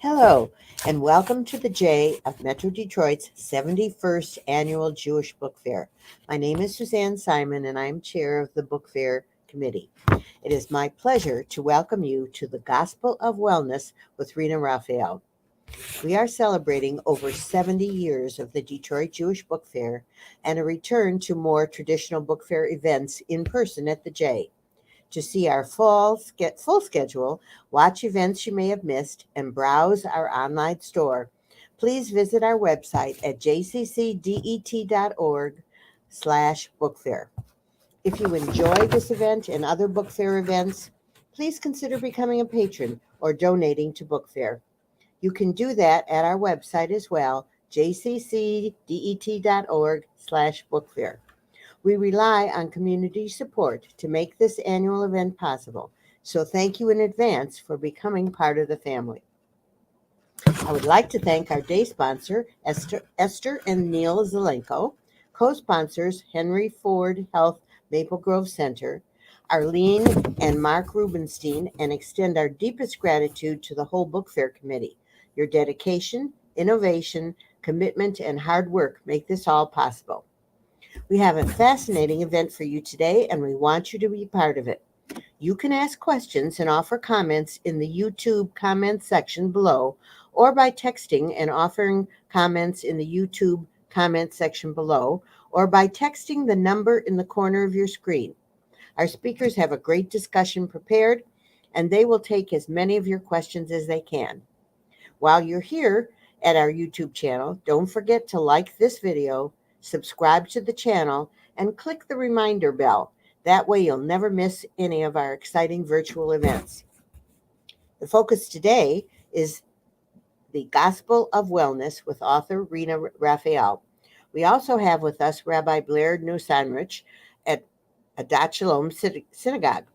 Hello, and welcome to the J of Metro Detroit's 71st Annual Jewish Book Fair. My name is Suzanne Simon, and I am chair of the Book Fair Committee. It is my pleasure to welcome you to the Gospel of Wellness with Rina Raphael. We are celebrating over 70 years of the Detroit Jewish Book Fair and a return to more traditional book fair events in person at the J. To see our full schedule, watch events you may have missed, and browse our online store, please visit our website at jccdet.org/bookfair. If you enjoy this event and other book fair events, please consider becoming a patron or donating to Book Fair. You can do that at our website as well, jccdet.org/bookfair. We rely on community support to make this annual event possible, so thank you in advance for becoming part of the family. I would like to thank our day sponsor, Esther and Neil Zelenko, co-sponsors Henry Ford Health Maple Grove Center, Arlene and Mark Rubenstein, and extend our deepest gratitude to the whole Book Fair Committee. Your dedication, innovation, commitment, and hard work make this all possible. We have a fascinating event for you today, and we want you to be part of it. You can ask questions and offer comments in the YouTube comments section below, or by texting and offering comments in the YouTube comments section below, or by texting the number in the corner of your screen. Our speakers have a great discussion prepared, and they will take as many of your questions as they can. While you're here at our YouTube channel, don't forget to like this video, subscribe to the channel, and click the reminder bell. That way you'll never miss any of our exciting virtual events. The focus today is the Gospel of Wellness with author Rina Raphael. We also have with us Rabbi Blair Nosanwisch at Adat Shalom Synagogue.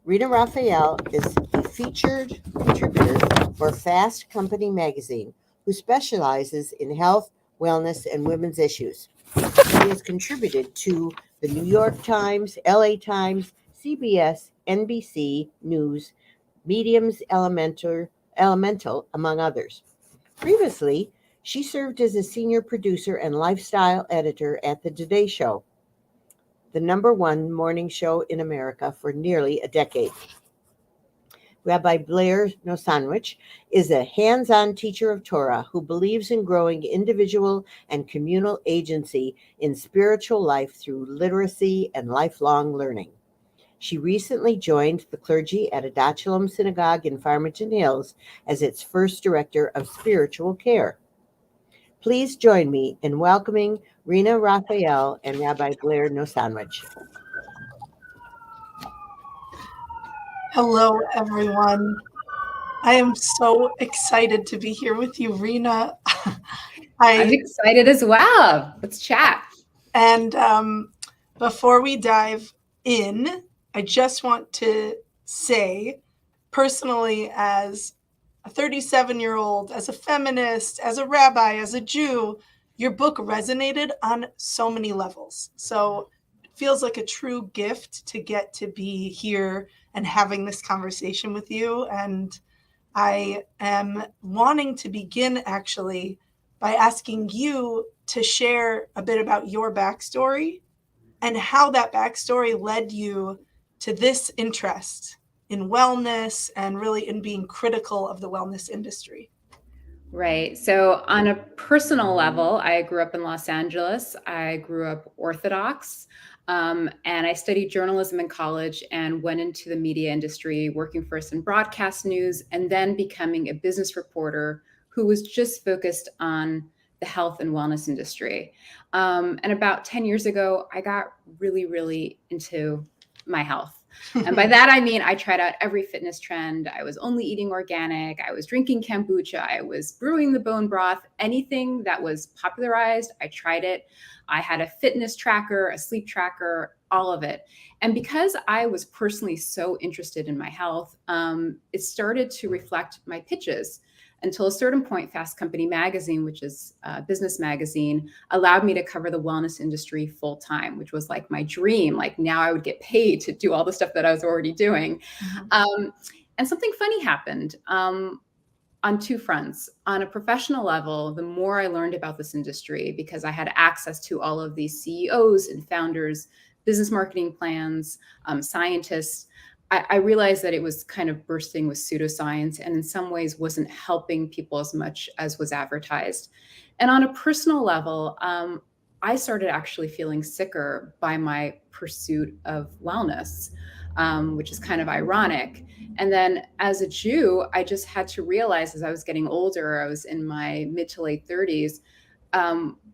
Rena Raphael is a featured contributor for Fast Company magazine, who specializes in health, wellness, and women's issues. He has contributed to the New York Times, LA Times, CBS, NBC News, Medium's Elemental, among others. Previously, she served as a senior producer and lifestyle editor at The Today Show, the #1 morning show in America, for nearly a decade. Rabbi Blair Nosanwisch is a hands-on teacher of Torah who believes in growing individual and communal agency in spiritual life through literacy and lifelong learning. She recently joined the clergy at Adat Shalom Synagogue in Farmington Hills as its first director of spiritual care. Please join me in welcoming Rina Raphael and Rabbi Blair Nosanwisch. Hello, everyone. I am so excited to be here with you, Rina. I'm excited as well. Let's chat. And before we dive in, I just want to say, personally, as a 37-year-old, as a feminist, as a rabbi, as a Jew, your book resonated on so many levels. So it feels like a true gift to get to be here and having this conversation with you. And I am wanting to begin actually by asking you to share a bit about your backstory and how that backstory led you to this interest in wellness and really in being critical of the wellness industry. Right. So on a personal level, I grew up in Los Angeles. I grew up Orthodox. And I studied journalism in college and went into the media industry, working first in broadcast news and then becoming a business reporter who was just focused on the health and wellness industry. And about 10 years ago, I got really, really into my health. And by that, I mean, I tried out every fitness trend. I was only eating organic. I was drinking kombucha. I was brewing the bone broth. Anything that was popularized, I tried it. I had a fitness tracker, a sleep tracker, all of it. And because I was personally so interested in my health, it started to reflect my pitches. Until a certain point, Fast Company magazine, which is a business magazine, allowed me to cover the wellness industry full time, which was like my dream. Like now I would get paid to do all the stuff that I was already doing. And something funny happened. on two fronts. On a professional level, the more I learned about this industry, because I had access to all of these CEOs and founders, business marketing plans, scientists, I realized that it was kind of bursting with pseudoscience and in some ways wasn't helping people as much as was advertised. And on a personal level, I started actually feeling sicker by my pursuit of wellness, which is kind of ironic. And then as a Jew, I just had to realize as I was getting older, I was in my mid to late 30s,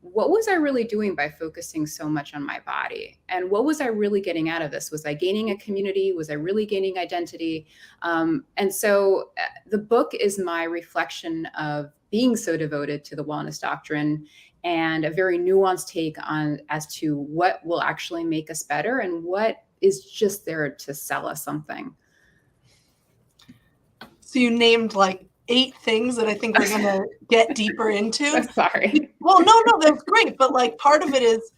what was I really doing by focusing so much on my body? And what was I really getting out of this? Was I gaining a community? Was I really gaining identity? And so the book is my reflection of being so devoted to the wellness doctrine and a very nuanced take on as to what will actually make us better and what is just there to sell us something. So you named like 8 things that I think we're going to get deeper into. Sorry. Well, no, that's great. But like part of it is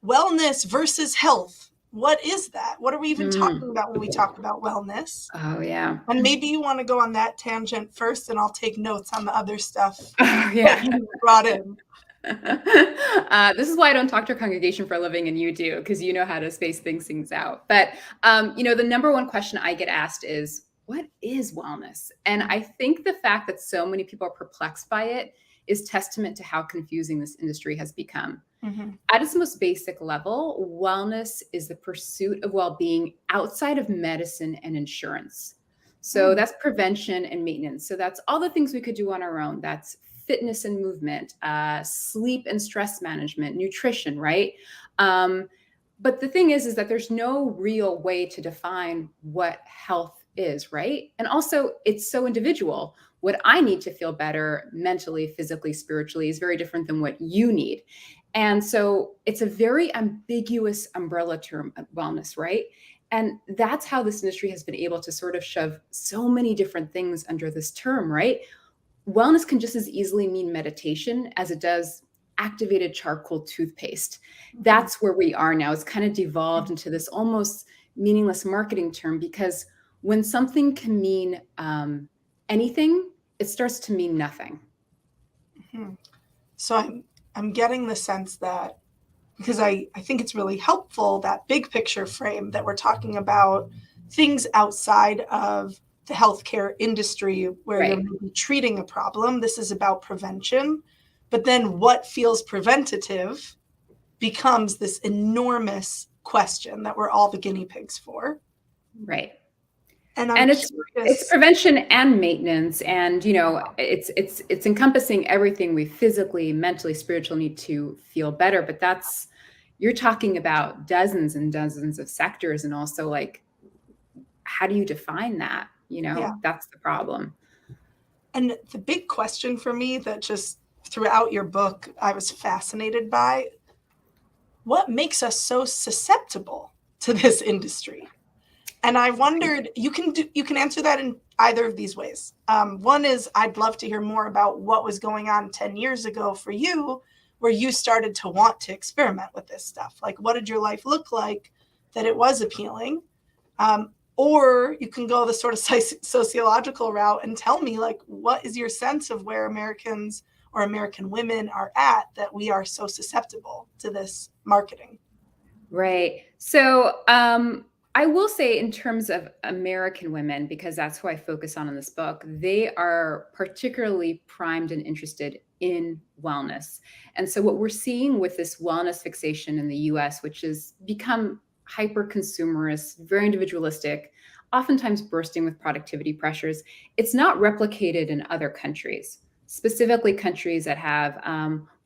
wellness versus health. What is that? What are we even talking about when we talk about wellness? Oh, yeah. And maybe you want to go on that tangent first and I'll take notes on the other stuff that you brought in. This is why I don't talk to a congregation for a living and you do, because you know how to space things out. But, the number one question I get asked is, what is wellness? And I think the fact that so many people are perplexed by it is testament to how confusing this industry has become. Mm-hmm. At its most basic level, wellness is the pursuit of well-being outside of medicine and insurance. So that's prevention and maintenance. So that's all the things we could do on our own. That's fitness and movement, sleep and stress management, nutrition, right? But the thing is that there's no real way to define what health is, right? And also it's so individual. What I need to feel better mentally, physically, spiritually is very different than what you need. And so it's a very ambiguous umbrella term, wellness, right? And that's how this industry has been able to sort of shove so many different things under this term, right? Wellness can just as easily mean meditation as it does activated charcoal toothpaste. That's where we are now. It's kind of devolved into this almost meaningless marketing term, because when something can mean anything, it starts to mean nothing. Mm-hmm. So I'm getting the sense that, because I think it's really helpful, that big picture frame that we're talking about things outside of the healthcare industry where you're maybe treating a problem. This is about prevention. But then what feels preventative becomes this enormous question that we're all the guinea pigs for. Right. And it's prevention and maintenance, and it's encompassing everything we physically, mentally, spiritually need to feel better. But you're talking about dozens and dozens of sectors, and also like, how do you define that? That's the problem. And the big question for me that just throughout your book I was fascinated by, what makes us so susceptible to this industry? And I wondered, you can answer that in either of these ways. One is, I'd love to hear more about what was going on 10 years ago for you, where you started to want to experiment with this stuff. Like, what did your life look like that it was appealing? Or you can go the sort of sociological route and tell me, like, what is your sense of where Americans or American women are at that we are so susceptible to this marketing? Right. So, I will say, in terms of American women, because that's who I focus on in this book, they are particularly primed and interested in wellness. And so what we're seeing with this wellness fixation in the US, which has become hyper consumerist, very individualistic, oftentimes bursting with productivity pressures, it's not replicated in other countries, specifically countries that have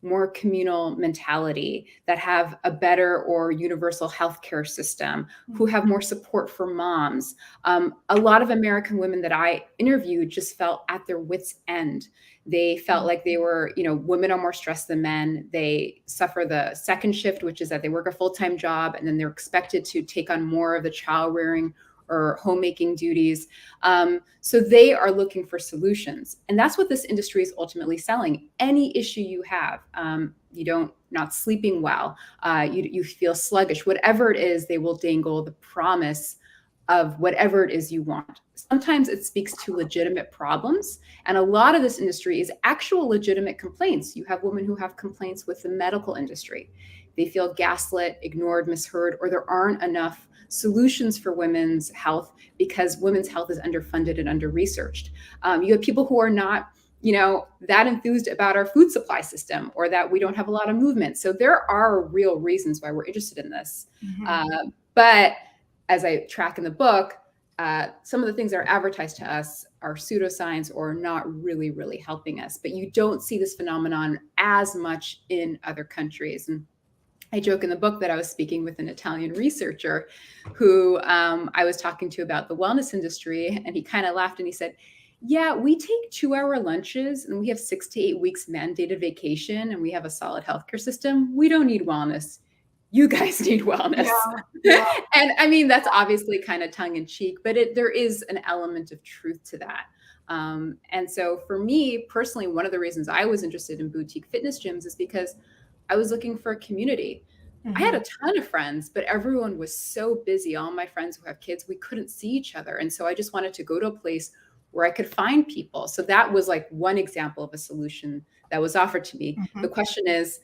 more communal mentality, that have a better or universal healthcare system, who have more support for moms. A lot of American women that I interviewed just felt at their wits' end. They felt like they were, women are more stressed than men. They suffer the second shift, which is that they work a full-time job and then they're expected to take on more of the child rearing or homemaking duties. So they are looking for solutions. And that's what this industry is ultimately selling. Any issue you have, not sleeping well, you feel sluggish, whatever it is, they will dangle the promise of whatever it is you want. Sometimes it speaks to legitimate problems. And a lot of this industry is actual legitimate complaints. You have women who have complaints with the medical industry. They feel gaslit, ignored, misheard, or there aren't enough solutions for women's health because women's health is underfunded and under-researched. You have people who are not that enthused about our food supply system, or that we don't have a lot of movement. So there are real reasons why we're interested in this. But as I track in the book, some of the things that are advertised to us are pseudoscience or not really, really helping us. But you don't see this phenomenon as much in other countries. And I joke in the book that I was speaking with an Italian researcher who I was talking to about the wellness industry, and he kind of laughed and he said, yeah, we take 2-hour lunches and we have 6 to 8 weeks mandated vacation and we have a solid healthcare system. We don't need wellness. You guys need wellness. Yeah. And I mean, that's obviously kind of tongue in cheek, but there is an element of truth to that. And so for me personally, one of the reasons I was interested in boutique fitness gyms is because I was looking for a community. I had a ton of friends, but everyone was so busy. All my friends who have kids, we couldn't see each other. And so I just wanted to go to a place where I could find people. So that was like one example of a solution that was offered to me. The question is,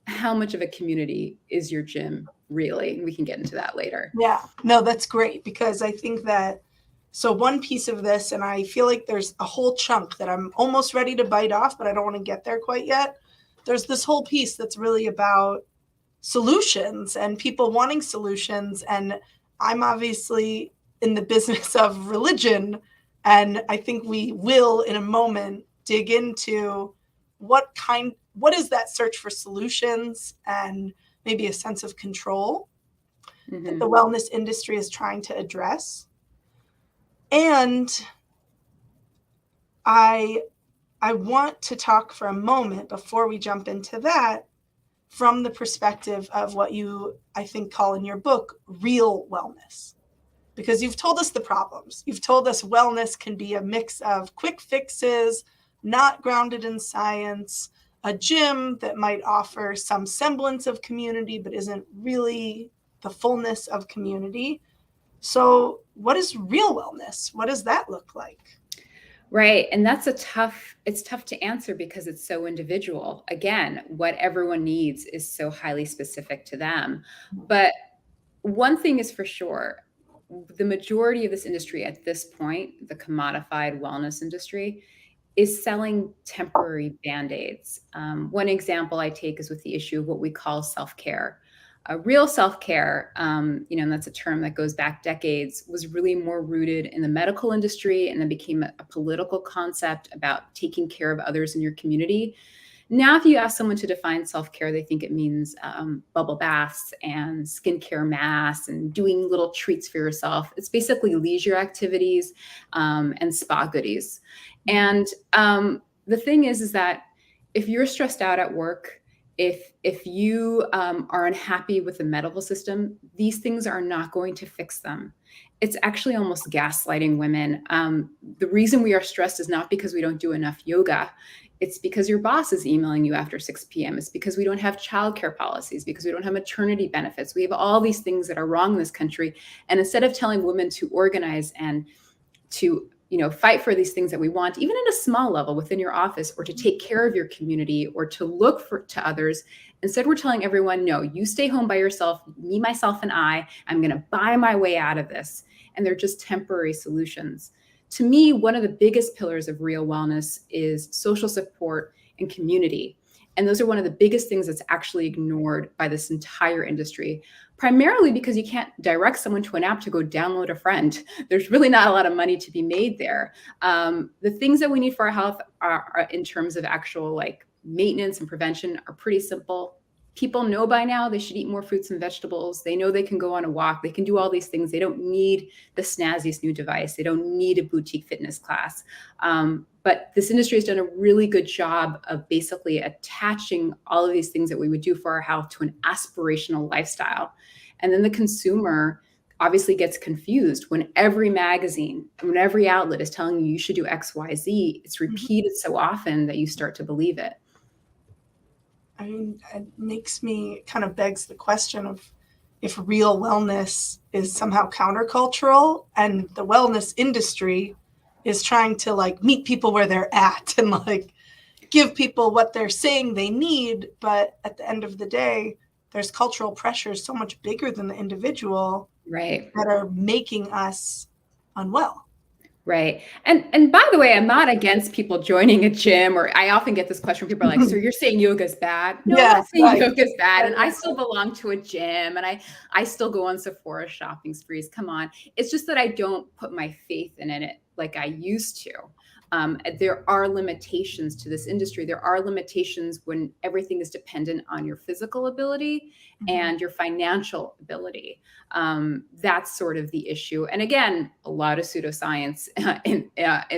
how much of a community is your gym really? And we can get into that later. Yeah, no, that's great, because I think that, so one piece of this, and I feel like there's a whole chunk that I'm almost ready to bite off, but I don't want to get there quite yet. There's this whole piece that's really about solutions and people wanting solutions. And I'm obviously in the business of religion. And I think we will, in a moment, dig into what is that search for solutions and maybe a sense of control that the wellness industry is trying to address. And I want to talk for a moment before we jump into that from the perspective of what you, I think, call in your book, real wellness. Because you've told us the problems. You've told us wellness can be a mix of quick fixes, not grounded in science, a gym that might offer some semblance of community, but isn't really the fullness of community. So what is real wellness? What does that look like? Right. And it's tough to answer because it's so individual. Again, what everyone needs is so highly specific to them. But one thing is for sure, the majority of this industry at this point, the commodified wellness industry, is selling temporary Band-Aids. One example I take is with the issue of what we call self-care. Real self-care, and that's a term that goes back decades, was really more rooted in the medical industry and then became a political concept about taking care of others in your community. Now, if you ask someone to define self-care, they think it means bubble baths and skincare masks and doing little treats for yourself. It's basically leisure activities and spa goodies. And the thing is that if you're stressed out at work, if you are unhappy with the medical system, these things are not going to fix them. It's actually almost gaslighting women. The reason we are stressed is not because we don't do enough yoga. It's because your boss is emailing you after 6 p.m. It's because we don't have childcare policies, because we don't have maternity benefits. We have all these things that are wrong in this country. And instead of telling women to organize and to fight for these things that we want, even at a small level within your office, or to take care of your community, or to look to others, instead we're telling everyone, no, you stay home by yourself, me, myself, and I'm going to buy my way out of this. And they're just temporary solutions. To me, one of the biggest pillars of real wellness is social support and community. And those are one of the biggest things that's actually ignored by this entire industry, primarily because you can't direct someone to an app to go download a friend. There's really not a lot of money to be made there. The things that we need for our health are in terms of actual maintenance and prevention are pretty simple. People know by now they should eat more fruits and vegetables. They know they can go on a walk. They can do all these things. They don't need the snazziest new device. They don't need a boutique fitness class. But this industry has done a really good job of basically attaching all of these things that we would do for our health to an aspirational lifestyle. And then the consumer obviously gets confused when every magazine, when every outlet is telling you should do X, Y, Z. It's repeated so often that you start to believe it. I mean, it makes me kind of begs the question of, if real wellness is somehow countercultural, and the wellness industry is trying to like meet people where they're at and like give people what they're saying they need. But at the end of the day, there's cultural pressures so much bigger than the individual Right. that are making us unwell. Right. And by the way, I'm not against people joining a gym, or I often get this question. People are like, so you're saying yoga's bad? No, I'm not saying yoga's bad. And I still belong to a gym, and I still go on Sephora shopping sprees. Come on. It's just that I don't put my faith in it like I used to. There are limitations to this industry. There are limitations when everything is dependent on your physical ability and your financial ability. That's sort of the issue. And again, a lot of pseudoscience in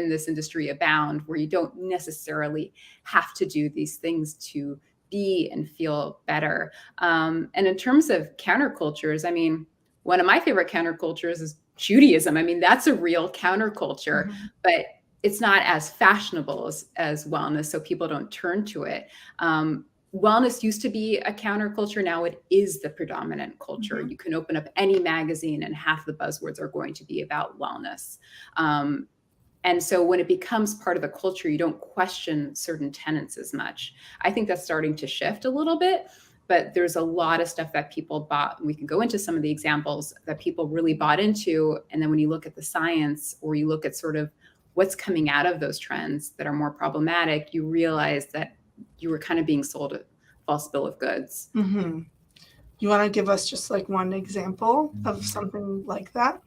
this industry abound, where you don't necessarily have to do these things to be and feel better. And in terms of countercultures, I mean, one of my favorite countercultures is Judaism. I mean, that's a real counterculture, but it's not as fashionable as wellness, so people don't turn to it. Wellness used to be a counterculture. Now it is the predominant culture. You can open up any magazine and half the buzzwords are going to be about wellness. And so when it becomes part of the culture, you don't question certain tenets as much. I think that's starting to shift a little bit, but there's a lot of stuff that people bought. We can go into some of the examples that people really bought into. And then when you look at the science, or you look at sort of what's coming out of those trends that are more problematic, you realize that you were kind of being sold a false bill of goods. You want to give us just like one example of something like that?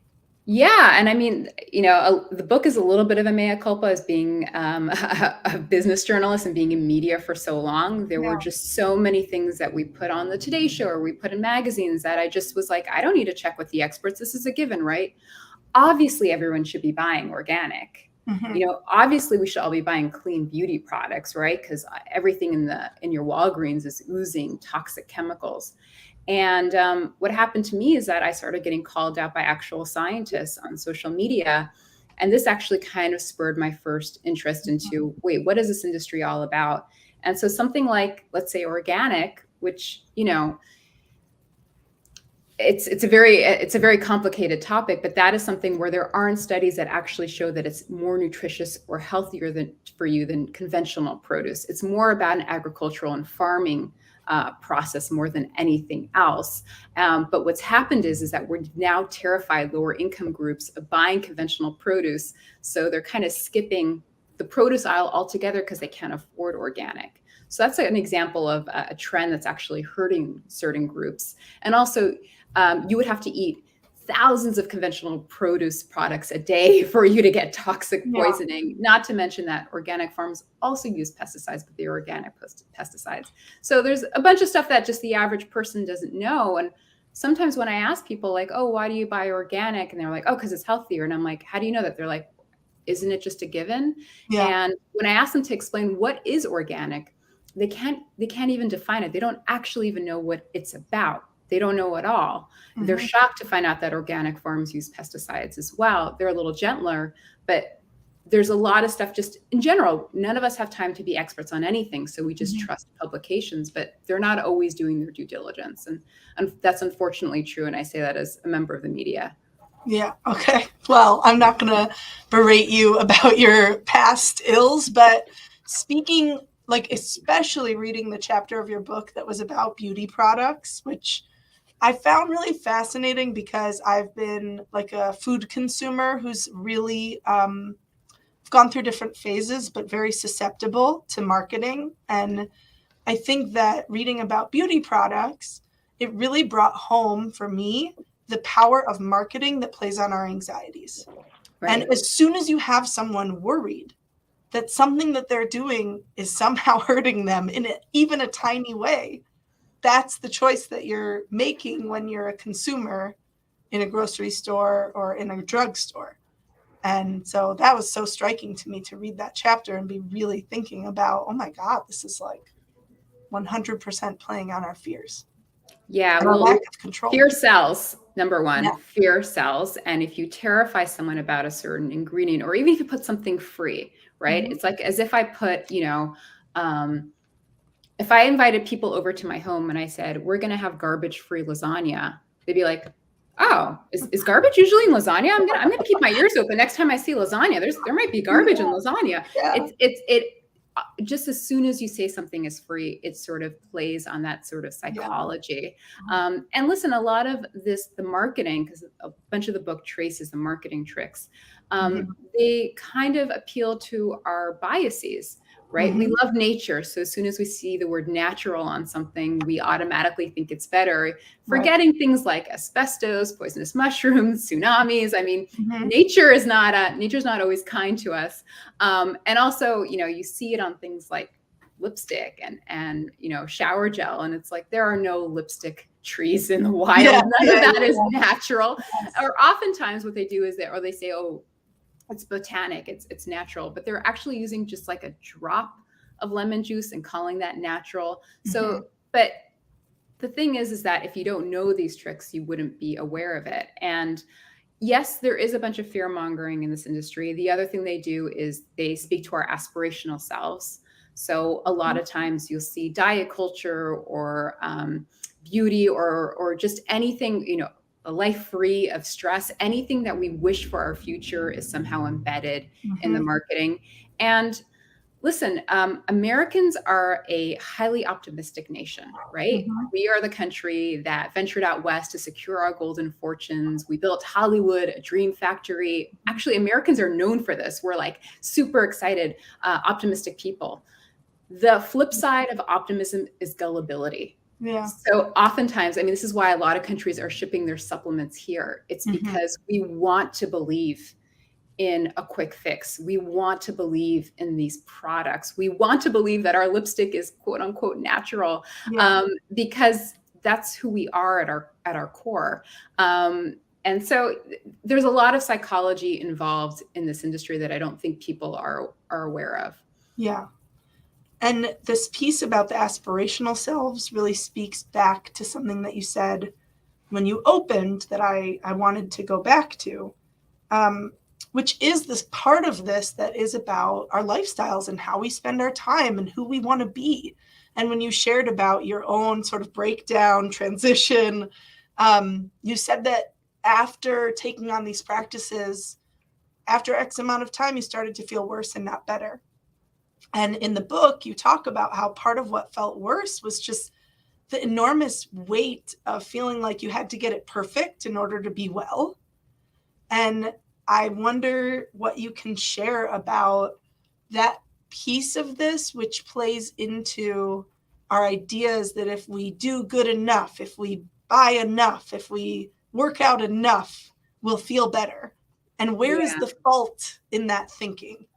Yeah. And I mean, you know, the book is a little bit of a mea culpa as being a business journalist and being in media for so long. There were just so many things that we put on the Today Show or we put in magazines that I just was like, I don't need to check with the experts. This is a given, right? Obviously, everyone should be buying organic. You know, obviously we should all be buying clean beauty products, right? Because everything in your Walgreens is oozing toxic chemicals. And what happened to me is that I started getting called out by actual scientists on social media. And this actually kind of spurred my first interest into, wait, what is this industry all about? And so something like, let's say, organic, which, you know, it's a very complicated topic, but that is something where there aren't studies that actually show that it's more nutritious or healthier for you than conventional produce. It's more about an agricultural and farming process more than anything else. But what's happened is that we're now terrified lower income groups of buying conventional produce. So they're kind of skipping the produce aisle altogether because they can't afford organic. So that's an example of a trend that's actually hurting certain groups. And also, you would have to eat thousands of conventional produce products a day for you to get toxic poisoning, not to mention that organic farms also use pesticides, but they're organic pesticides. So there's a bunch of stuff that just the average person doesn't know. And sometimes when I ask people like, oh, why do you buy organic? And they're like, oh, because it's healthier. And I'm like, how do you know that? They're like, isn't it just a given? And when I ask them to explain what is organic, they can't even define it. They don't actually even know what it's about. They don't know at all. They're shocked to find out that organic farms use pesticides as well. They're a little gentler, but there's a lot of stuff just in general. None of us have time to be experts on anything. So we just trust publications, but they're not always doing their due diligence. And that's unfortunately true. And I say that as a member of the media. Yeah. Okay. Well, I'm not going to berate you about your past ills, but speaking, like, especially reading the chapter of your book that was about beauty products, which I found really fascinating because I've been like a food consumer who's really gone through different phases, but very susceptible to marketing. And I think that reading about beauty products, it really brought home for me the power of marketing that plays on our anxieties. And as soon as you have someone worried that something that they're doing is somehow hurting them in even a tiny way, that's the choice that you're making when you're a consumer in a grocery store or in a drugstore. And so that was so striking to me to read that chapter and be really thinking about, oh my God, this is like 100% playing on our fears. Yeah, and our lack of control. Fear sells, number one. Yeah. Fear sells. And if you terrify someone about a certain ingredient, or even if you put something free, right? It's like as if I put, you know, if I invited people over to my home and I said, we're going to have garbage-free lasagna, they'd be like, oh, is garbage usually in lasagna? I'm gonna keep my ears open next time I see lasagna. There might be garbage in lasagna. Yeah. It just as soon as you say something is free, it sort of plays on that sort of psychology. And listen, a lot of the marketing, because a bunch of the book traces the marketing tricks, they kind of appeal to our biases. Right? We love nature. So as soon as we see the word natural on something, we automatically think it's better, forgetting things like asbestos, poisonous mushrooms, tsunamis. I mean, nature is nature's not always kind to us. And also, you see it on things like lipstick and shower gel. And it's like, there are no lipstick trees in the wild. None of that is natural. Or oftentimes what they do is they say, oh, it's botanic, it's natural, but they're actually using just like a drop of lemon juice and calling that natural. So, but the thing is that if you don't know these tricks, you wouldn't be aware of it. And yes, there is a bunch of fear mongering in this industry. The other thing they do is they speak to our aspirational selves. So a lot of times you'll see diet culture or beauty or just anything, a life free of stress, anything that we wish for our future is somehow embedded in the marketing. And listen, Americans are a highly optimistic nation, right? We are the country that ventured out west to secure our golden fortunes. We built Hollywood, a dream factory. Actually, Americans are known for this. We're like super excited, optimistic people. The flip side of optimism is gullibility. Yeah. So oftentimes, this is why a lot of countries are shipping their supplements here. It's because we want to believe in a quick fix. We want to believe in these products. We want to believe that our lipstick is quote unquote natural, because that's who we are at our core. And so there's a lot of psychology involved in this industry that I don't think people are aware of. Yeah. And this piece about the aspirational selves really speaks back to something that you said when you opened that I wanted to go back to, which is this part of this that is about our lifestyles and how we spend our time and who we want to be. And when you shared about your own sort of breakdown, transition, you said that after taking on these practices, after X amount of time, you started to feel worse and not better. And in the book, you talk about how part of what felt worse was just the enormous weight of feeling like you had to get it perfect in order to be well. And I wonder what you can share about that piece of this, which plays into our ideas that if we do good enough, if we buy enough, if we work out enough, we'll feel better. And where is the fault in that thinking?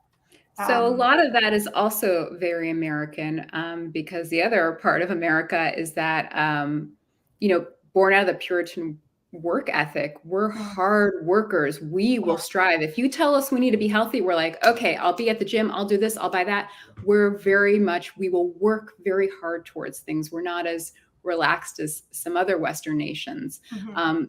So a lot of that is also very American, because the other part of America is that, born out of the Puritan work ethic, we're hard workers. We will strive. If you tell us we need to be healthy, we're like, okay, I'll be at the gym. I'll do this. I'll buy that. We will work very hard towards things. We're not as relaxed as some other Western nations. And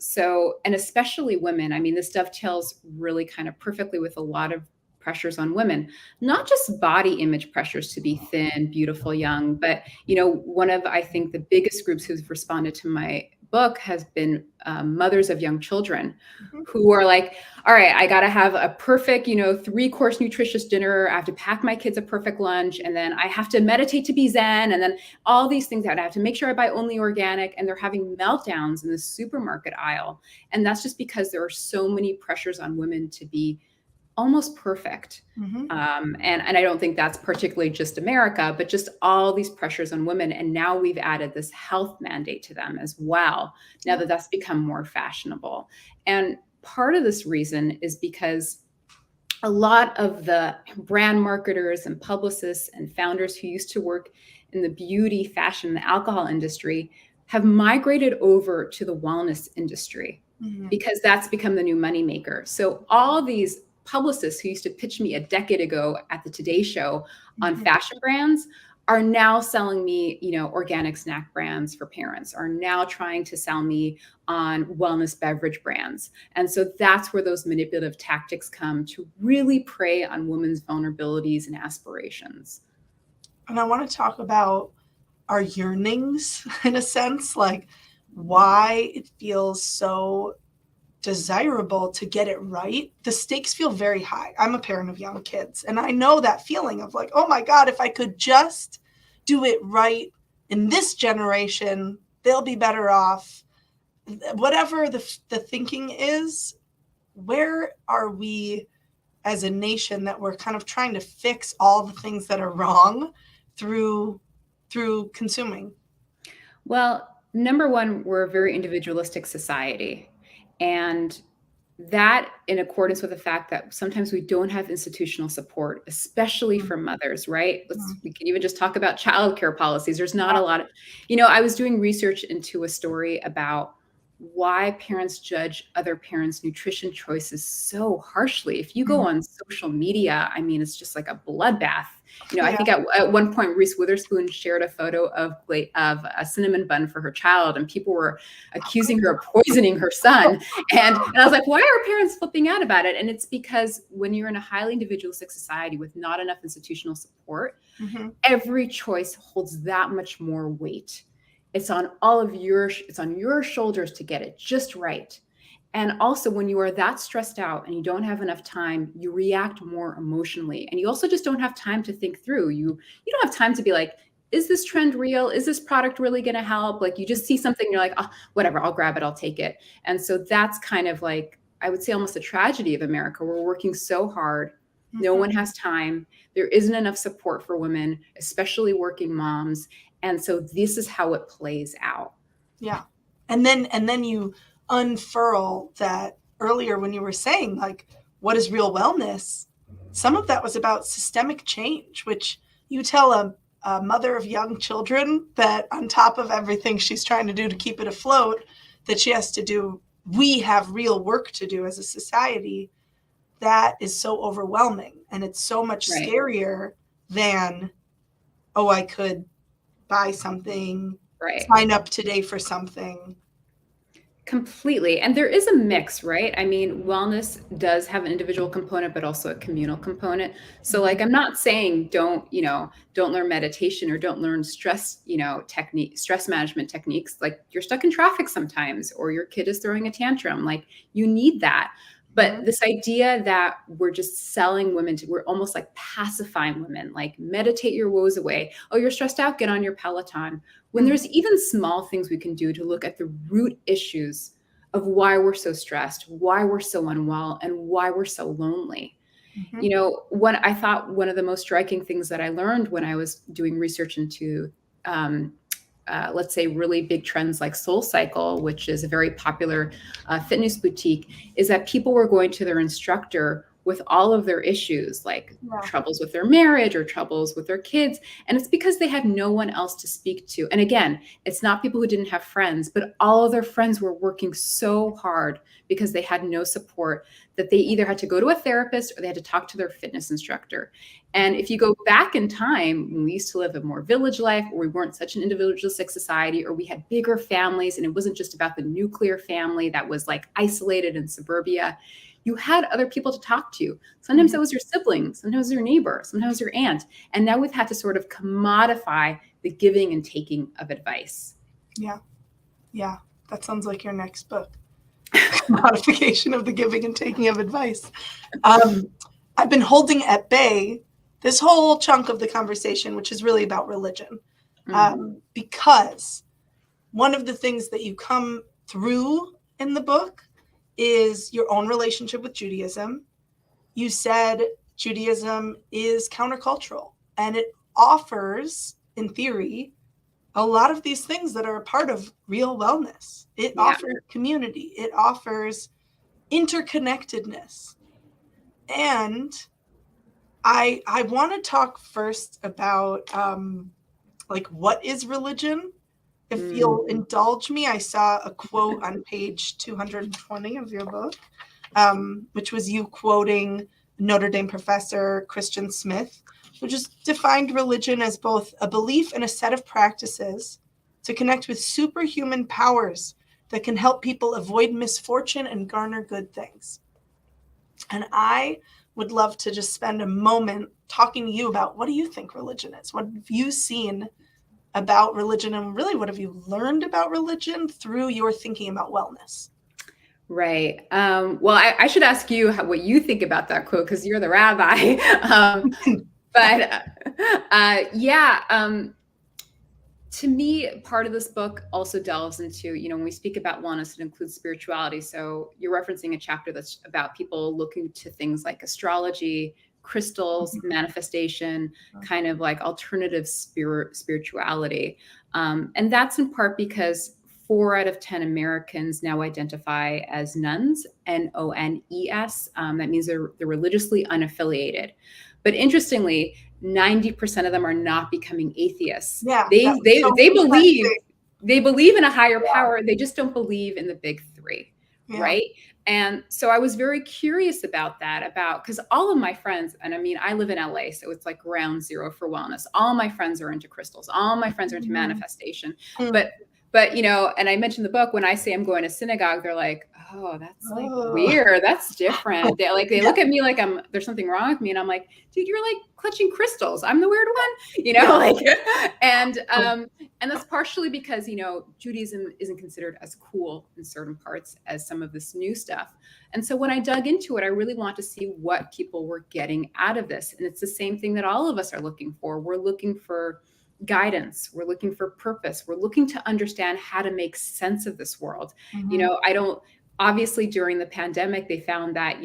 especially women, this dovetails really kind of perfectly with a lot of pressures on women, not just body image pressures to be thin, beautiful, young, but, one of, I think, the biggest groups who've responded to my book has been mothers of young children who are like, all right, I got to have a perfect, 3-course nutritious dinner. I have to pack my kids a perfect lunch. And then I have to meditate to be Zen. And then all these things, I have to make sure I buy only organic. And they're having meltdowns in the supermarket aisle. And that's just because there are so many pressures on women to be almost perfect. And I don't think that's particularly just America, but just all these pressures on women. And now we've added this health mandate to them as well, now that that's become more fashionable. And part of this reason is because a lot of the brand marketers and publicists and founders who used to work in the beauty, fashion, and the alcohol industry have migrated over to the wellness industry because that's become the new moneymaker. So all these publicists who used to pitch me a decade ago at the Today Show on fashion brands are now selling me, organic snack brands for parents, are now trying to sell me on wellness beverage brands. And so that's where those manipulative tactics come to really prey on women's vulnerabilities and aspirations. And I want to talk about our yearnings in a sense, like why it feels so desirable to get it right. The stakes feel very high. I'm a parent of young kids, and I know that feeling of like, oh my God, if I could just do it right in this generation, they'll be better off. Whatever the thinking is, where are we as a nation that we're kind of trying to fix all the things that are wrong through consuming? Well, number one, we're a very individualistic society. And that in accordance with the fact that sometimes we don't have institutional support, especially for mothers, right? We can even just talk about childcare policies. There's not a lot of, I was doing research into a story about why parents judge other parents' nutrition choices so harshly. If you go on social media, I mean, it's just like a bloodbath. I think at one point, Reese Witherspoon shared a photo of a cinnamon bun for her child, and people were accusing her of poisoning her son. And I was like, why are parents flipping out about it? And it's because when you're in a highly individualistic society with not enough institutional support, every choice holds that much more weight. It's on your shoulders to get it just right. And also when you are that stressed out and you don't have enough time, you react more emotionally. And you also just don't have time to think through. You don't have time to be like, is this trend real? Is this product really going to help? Like you just see something, you're like, oh, whatever, I'll grab it, I'll take it. And so that's kind of like, I would say almost a tragedy of America. We're working so hard. No one has time. There isn't enough support for women, especially working moms. And so this is how it plays out. Yeah. And then you unfurl that earlier when you were saying like, what is real wellness? Some of that was about systemic change, which you tell a mother of young children that on top of everything she's trying to do to keep it afloat, that she has to do, we have real work to do as a society. That is so overwhelming. And it's so much scarier than, oh, I could buy something, sign up today for something. Completely. And there is a mix, right? I mean, wellness does have an individual component, but also a communal component. So like, I'm not saying don't learn meditation or don't learn stress management techniques. Like you're stuck in traffic sometimes, or your kid is throwing a tantrum. Like you need that. But this idea that we're just selling women we're almost like pacifying women, like meditate your woes away. Oh, you're stressed out, get on your Peloton. When there's even small things we can do to look at the root issues of why we're so stressed, why we're so unwell, and why we're so lonely. When I thought one of the most striking things that I learned when I was doing research into let's say really big trends like SoulCycle, which is a very popular fitness boutique, is that people were going to their instructor with all of their issues, like troubles with their marriage or troubles with their kids. And it's because they had no one else to speak to. And again, it's not people who didn't have friends, but all of their friends were working so hard because they had no support that they either had to go to a therapist or they had to talk to their fitness instructor. And if you go back in time, when we used to live a more village life, or we weren't such an individualistic society, or we had bigger families, and it wasn't just about the nuclear family that was like isolated in suburbia, you had other people to talk to. Sometimes that was your sibling, sometimes it was your neighbor, sometimes your aunt. And now we've had to sort of commodify the giving and taking of advice. Yeah. Yeah. That sounds like your next book. Commodification of the giving and taking of advice. I've been holding at bay this whole chunk of the conversation, which is really about religion. Because one of the things that you come through in the book is your own relationship with Judaism. You said Judaism is countercultural, and it offers, in theory, a lot of these things that are a part of real wellness. It offers community. It offers interconnectedness. And I want to talk first about like, what is religion? If you'll indulge me, I saw a quote on page 220 of your book, which was you quoting Notre Dame professor Christian Smith, who just defined religion as both a belief and a set of practices to connect with superhuman powers that can help people avoid misfortune and garner good things. And I would love to just spend a moment talking to you about, what do you think religion is? What have you seen about religion, and really what have you learned about religion through your thinking about wellness? Right. Well, I should ask you what you think about that quote, because you're the rabbi. To me, part of this book also delves into, when we speak about wellness, it includes spirituality. So you're referencing a chapter that's about people looking to things like astrology, crystals, manifestation, kind of like alternative spirituality. And that's in part because 4 out of 10 Americans now identify as nuns, N-O-N-E-S. That means they're religiously unaffiliated. But interestingly, 90% of them are not becoming atheists. Yeah, They believe in a higher power. They just don't believe in the big 3, right? And so I was very curious about that, because all of my friends, and I mean, I live in LA, so it's like ground zero for wellness. All my friends are into crystals. All my friends are into manifestation. But and I mentioned the book, when I say I'm going to synagogue, they're like, oh, that's like weird. That's different. They look at me like there's something wrong with me. And I'm like, dude, you're like clutching crystals. I'm the weird one, and that's partially because, Judaism isn't considered as cool in certain parts as some of this new stuff. And so when I dug into it, I really want to see what people were getting out of this. And it's the same thing that all of us are looking for. We're looking for guidance. We're looking for purpose. We're looking to understand how to make sense of this world. Obviously during the pandemic, they found that,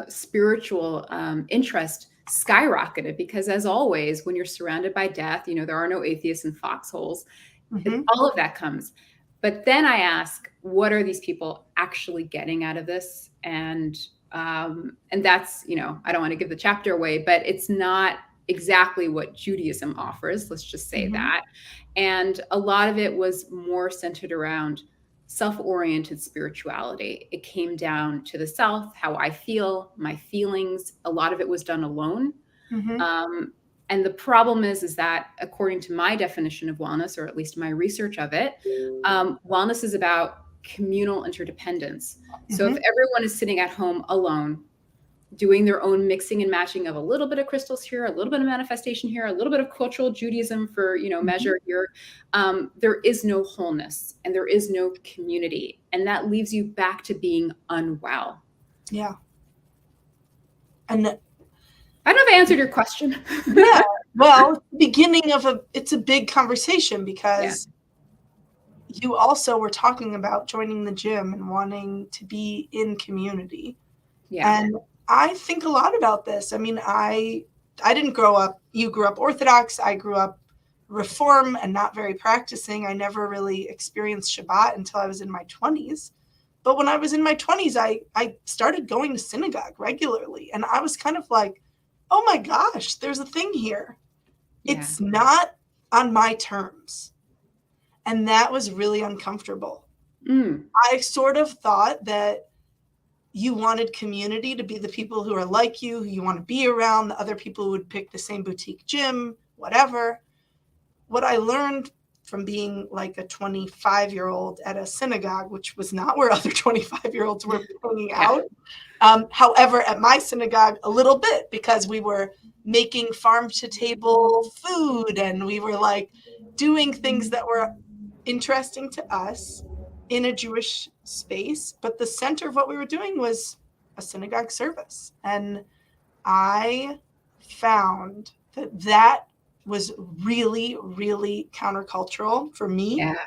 spiritual interest skyrocketed, because as always, when you're surrounded by death, there are no atheists in foxholes. All of that comes. But then I ask, what are these people actually getting out of this? And that's, I don't want to give the chapter away, but it's not exactly what Judaism offers. Let's just say that. And a lot of it was more centered around self-oriented spirituality. It came down to the self, how I feel, my feelings. A lot of it was done alone. And the problem is that according to my definition of wellness, or at least my research of it, wellness is about communal interdependence. So if everyone is sitting at home alone, doing their own mixing and matching of a little bit of crystals here, a little bit of manifestation here, a little bit of cultural Judaism for, measure here, there is no wholeness and there is no community. And that leaves you back to being unwell. Yeah. And I don't know if I answered your question. Yeah. Well, beginning of it's a big conversation, because you also were talking about joining the gym and wanting to be in community. Yeah. And I think a lot about this. I mean, I didn't grow up, you grew up Orthodox. I grew up Reform and not very practicing. I never really experienced Shabbat until I was in my 20s. But when I was in my 20s, I started going to synagogue regularly. And I was kind of like, oh my gosh, there's a thing here. Yeah. It's not on my terms. And that was really uncomfortable. I sort of thought that you wanted community to be the people who are like you, who you want to be around, the other people who would pick the same boutique gym, whatever. What I learned from being like a 25-year-old at a synagogue, which was not where other 25-year-olds were hanging out. However, at my synagogue, a little bit, because we were making farm-to-table food and we were like doing things that were interesting to us in a Jewish space, but the center of what we were doing was a synagogue service. And I found that was really, really countercultural for me. Yeah.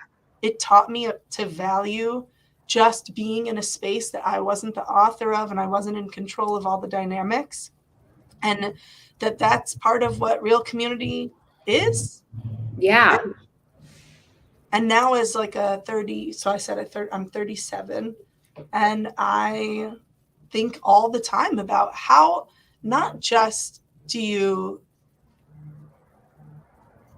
It taught me to value just being in a space that I wasn't the author of and I wasn't in control of all the dynamics. And that's part of what real community is. Yeah. And now as like a 30, so I said I'm 37, and I think all the time about how not just do you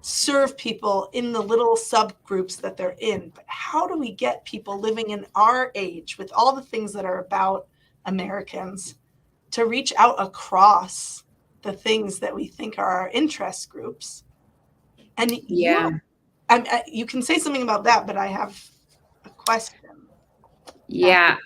serve people in the little subgroups that they're in, but how do we get people living in our age with all the things that are about Americans to reach out across the things that we think are our interest groups? And you can say something about that, but I have a question. Yeah.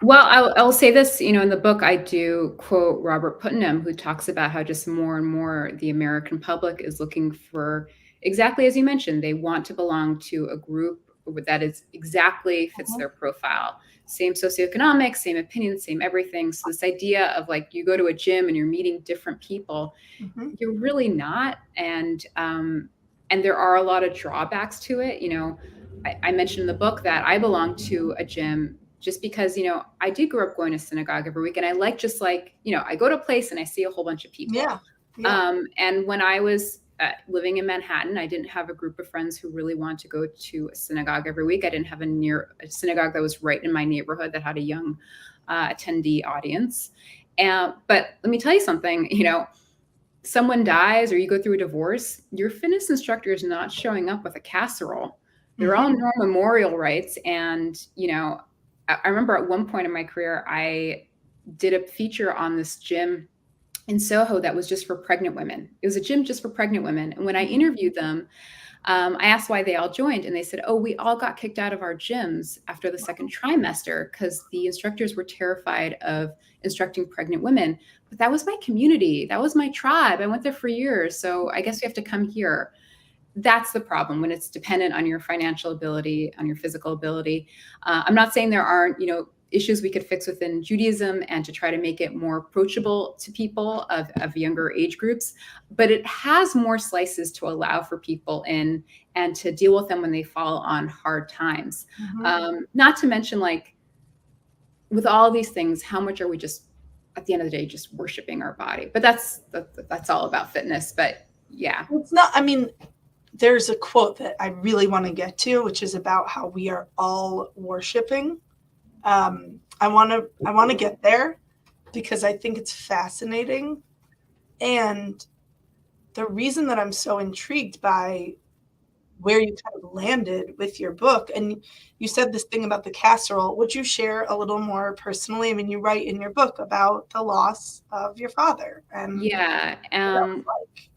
Well, I'll say this, in the book, I do quote Robert Putnam, who talks about how just more and more the American public is looking for exactly as you mentioned, they want to belong to a group that is exactly fits their profile. Same socioeconomic, same opinions, same everything. So this idea of like you go to a gym and you're meeting different people, you're really not. And there are a lot of drawbacks to it. You know, I mentioned in the book that I belong to a gym just because, you know, I did grow up going to synagogue every week, and I like just like, you know, I go to a place and I see a whole bunch of people. Yeah. And when I was living in Manhattan, I didn't have a group of friends who really wanted to go to a synagogue every week. I didn't have a synagogue that was right in my neighborhood that had a young attendee audience. But let me tell you something, you know, someone dies or you go through a divorce, your fitness instructor is not showing up with a casserole. They're all no memorial rights. And, you know, I remember at one point in my career, I did a feature on this gym in Soho that was just for pregnant women. It was a gym just for pregnant women. And when I interviewed them, I asked why they all joined, and they said, oh, we all got kicked out of our gyms after the second trimester because the instructors were terrified of instructing pregnant women. But that was my community. That was my tribe. I went there for years. So I guess we have to come here. That's the problem when it's dependent on your financial ability, on your physical ability. I'm not saying there aren't, you know, issues we could fix within Judaism and to try to make it more approachable to people of younger age groups, but it has more slices to allow for people in and to deal with them when they fall on hard times. Not to mention, like, with all these things, how much are we just, at the end of the day, just worshiping our body? But that's all about fitness. But yeah. It's not, I mean, there's a quote that I really want to get to, which is about how we are all worshiping. I want to get there because I think it's fascinating. And the reason that I'm so intrigued by where you kind of landed with your book, and you said this thing about the casserole, would you share a little more personally? I mean, you write in your book about the loss of your father. And yeah. like.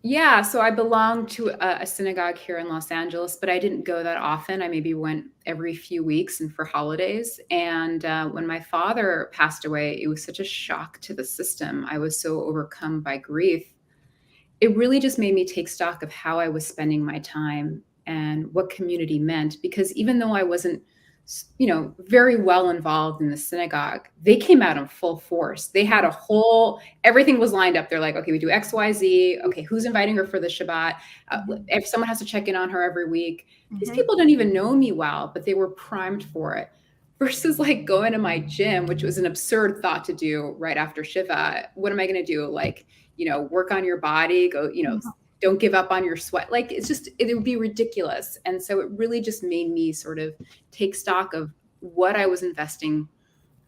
Yeah, so I belong to a synagogue here in Los Angeles, but I didn't go that often. I maybe went every few weeks and for holidays. And when my father passed away, it was such a shock to the system. I was so overcome by grief. It really just made me take stock of how I was spending my time and what community meant. Because even though I wasn't, you know, very well involved in the synagogue, they came out in full force. They had everything was lined up. They're like, okay, we do X, Y, Z. Okay, who's inviting her for the Shabbat? If someone has to check in on her every week. These people don't even know me well, but they were primed for it. Versus like going to my gym, which was an absurd thought to do right after Shiva. What am I going to do? Like, you know, work on your body, go, you know, don't give up on your sweat. Like, it's just, it would be ridiculous. And so it really just made me sort of take stock of what I was investing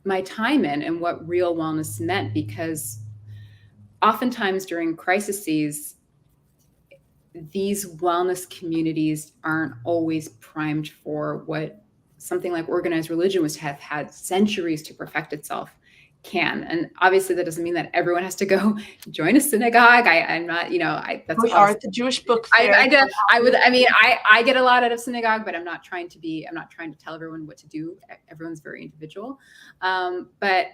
my time in and what real wellness meant, because oftentimes during crises, these wellness communities aren't always primed for what something like organized religion, which have had centuries to perfect itself, can. And obviously that doesn't mean that everyone has to go join a synagogue. I'm not, you know, we are at the Jewish book fair. I get a lot out of synagogue, but I'm not trying to tell everyone what to do. Everyone's very individual. But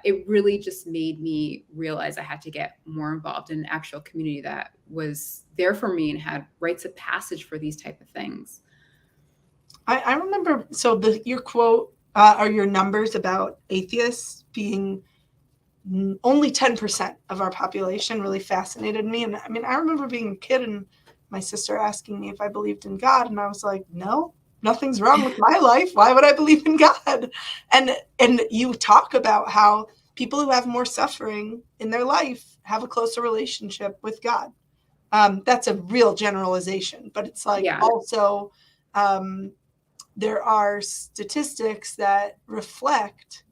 it really just made me realize I had to get more involved in an actual community that was there for me and had rites of passage for these type of things. I remember, so your quote, or your numbers about atheists being only 10% of our population really fascinated me. And I mean, I remember being a kid and my sister asking me if I believed in God. And I was like, no, nothing's wrong with my life. Why would I believe in God? And you talk about how people who have more suffering in their life have a closer relationship with God. That's a real generalization, but it's like also, there are statistics that reflect